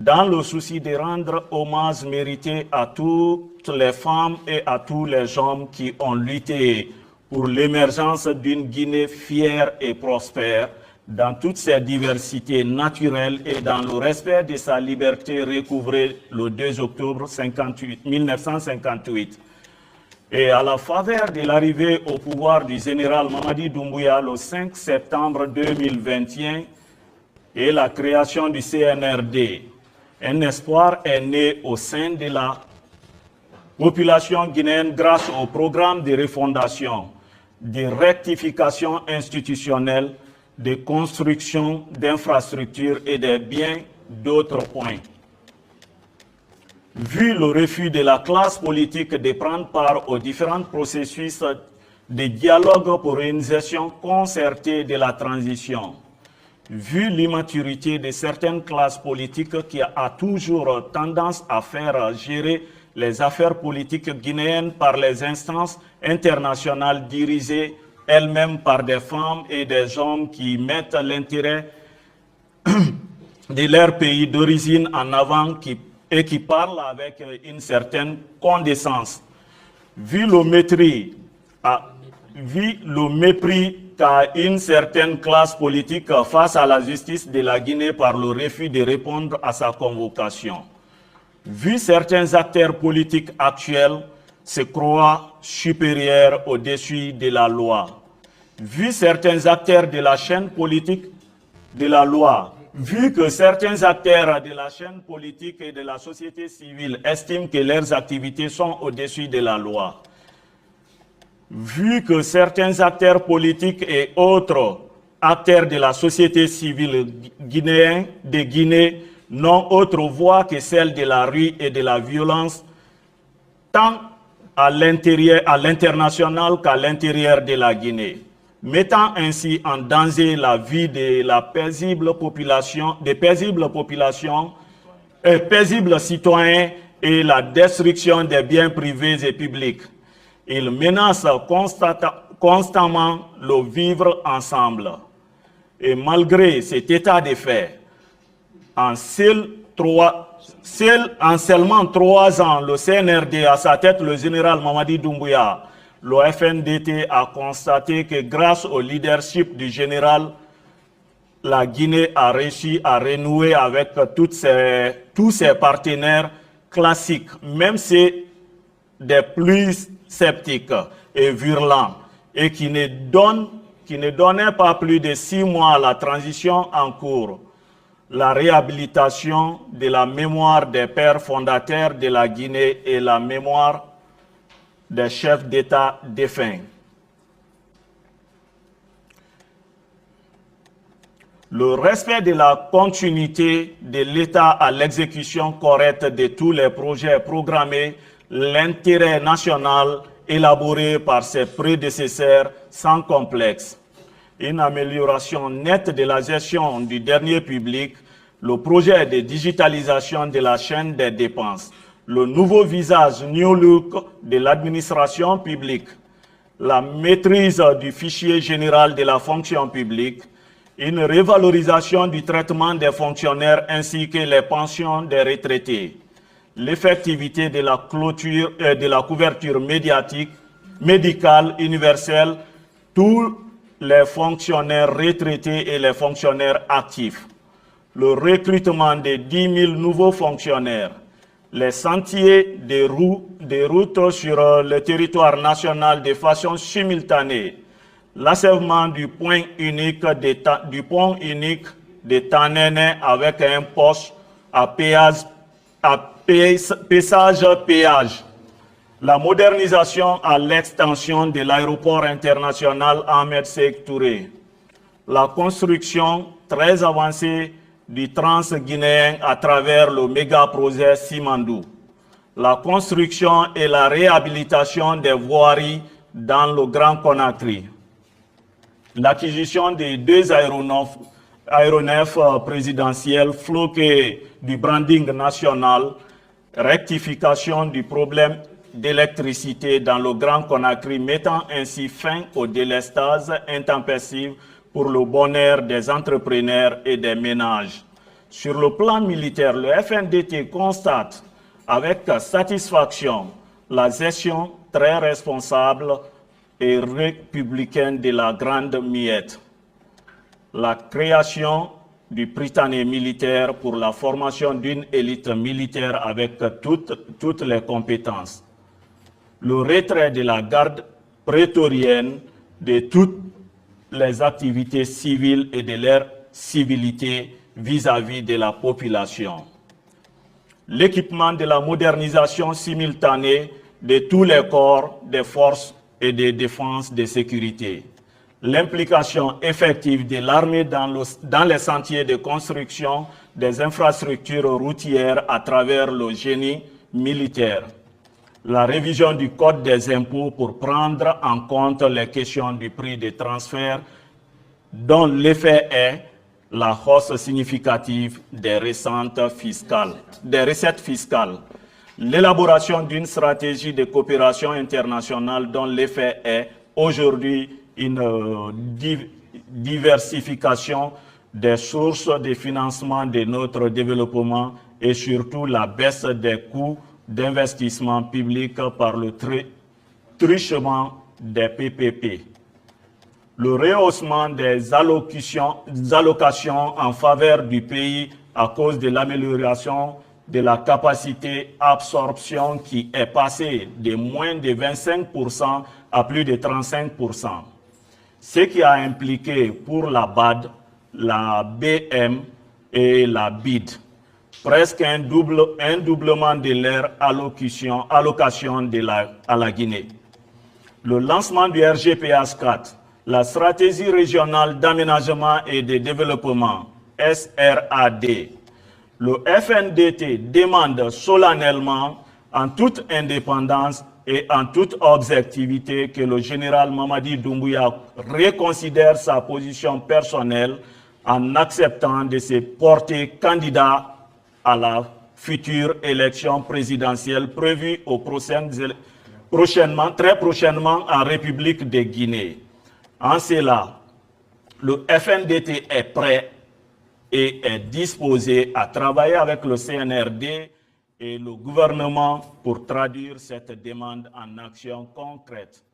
dans le souci de rendre hommage mérité à toutes les femmes et à tous les hommes qui ont lutté pour l'émergence d'une Guinée fière et prospère, dans toutes ses diversités naturelles et dans le respect de sa liberté recouvrée le 2 octobre 1958. Et à la faveur de l'arrivée au pouvoir du général Mamadi Doumbouya le 5 septembre 2021 et la création du CNRD, un espoir est né au sein de la population guinéenne grâce au programme de refondation, de rectification institutionnelle, de construction d'infrastructures et de bien d'autres points. Vu le refus de la classe politique de prendre part aux différents processus de dialogue pour une gestion concertée de la transition, vu l'immaturité de certaines classes politiques qui a toujours tendance à faire gérer les affaires politiques guinéennes par les instances internationales dirigées elles-mêmes par des femmes et des hommes qui mettent l'intérêt de leur pays d'origine en avant et qui parlent avec une certaine condescendance. Vu le mépris qu'a une certaine classe politique face à la justice de la Guinée par le refus de répondre à sa convocation. Vu certains acteurs politiques actuels se croient supérieurs au-dessus de la loi. Vu certains acteurs de la chaîne politique de la loi, vu que certains acteurs de la chaîne politique et de la société civile estiment que leurs activités sont au-dessus de la loi, vu que certains acteurs politiques et autres acteurs de la société civile guinéenne de Guinée n'ont autre voie que celle de la rue et de la violence, tant à l'international qu'à l'intérieur de la Guinée, mettant ainsi en danger la vie de la paisible population, des paisibles citoyens et la destruction des biens privés et publics. Ils menacent constamment le vivre ensemble. Et malgré cet état de fait, en seulement 3 ans, le CNRD, à sa tête le général Mamadi Doumbouya, le FNDT a constaté que grâce au leadership du général, la Guinée a réussi à renouer avec tous ses partenaires classiques, même ceux des plus sceptiques et virulents, et qui ne donnaient pas plus de 6 mois à la transition en cours. La réhabilitation de la mémoire des pères fondateurs de la Guinée et la mémoire des chefs d'État défunts. Le respect de la continuité de l'État à l'exécution correcte de tous les projets programmés, l'intérêt national élaboré par ses prédécesseurs sans complexe. Une amélioration nette de la gestion du dernier public, le projet de digitalisation de la chaîne des dépenses, le nouveau visage New Look de l'administration publique, la maîtrise du fichier général de la fonction publique, une révalorisation du traitement des fonctionnaires ainsi que les pensions des retraités, l'effectivité de la clôture de la couverture médicale universelle, tous les fonctionnaires retraités et les fonctionnaires actifs, le recrutement de 10 000 nouveaux fonctionnaires, les sentiers des routes sur le territoire national de façon simultanée, l'achèvement du pont unique de Tanene avec un poste à péage, la modernisation à l'extension de l'aéroport international Ahmed Sékou Touré, la construction très avancée du Trans-Guinéen à travers le méga-projet Simandou, la construction et la réhabilitation des voiries dans le Grand Conakry, l'acquisition des 2 aéronefs présidentiels floqués du branding national, rectification du problème d'électricité dans le Grand Conakry, mettant ainsi fin au délestage intempestif pour le bonheur des entrepreneurs et des ménages. Sur le plan militaire, le FNDT constate avec satisfaction la gestion très responsable et républicaine de la Grande Miette, la création du Prytanée militaire pour la formation d'une élite militaire avec toutes les compétences, le retrait de la garde prétorienne de toutes les activités civiles et de leur civilité vis-à-vis de la population, l'équipement de la modernisation simultanée de tous les corps des forces et de défense de sécurité, l'implication effective de l'armée dans les sentiers de construction des infrastructures routières à travers le génie militaire, la révision du code des impôts pour prendre en compte les questions du prix des transferts dont l'effet est la hausse significative des recettes fiscales, l'élaboration d'une stratégie de coopération internationale dont l'effet est aujourd'hui une diversification des sources de financement de notre développement et surtout la baisse des coûts d'investissement public par le truchement des PPP. Le rehaussement des allocations en faveur du pays à cause de l'amélioration de la capacité absorption qui est passée de moins de 25% à plus de 35%. Ce qui a impliqué pour la BAD, la BM et la BID presque un doublement de leur allocation à la Guinée. Le lancement du RGPH 4, la stratégie régionale d'aménagement et de développement, SRAD. Le FNDT demande solennellement, en toute indépendance et en toute objectivité, que le général Mamadi Doumbouya reconsidère sa position personnelle en acceptant de se porter candidat à la future élection présidentielle prévue très prochainement en République de Guinée. En cela, le FNDT est prêt et est disposé à travailler avec le CNRD et le gouvernement pour traduire cette demande en actions concrètes.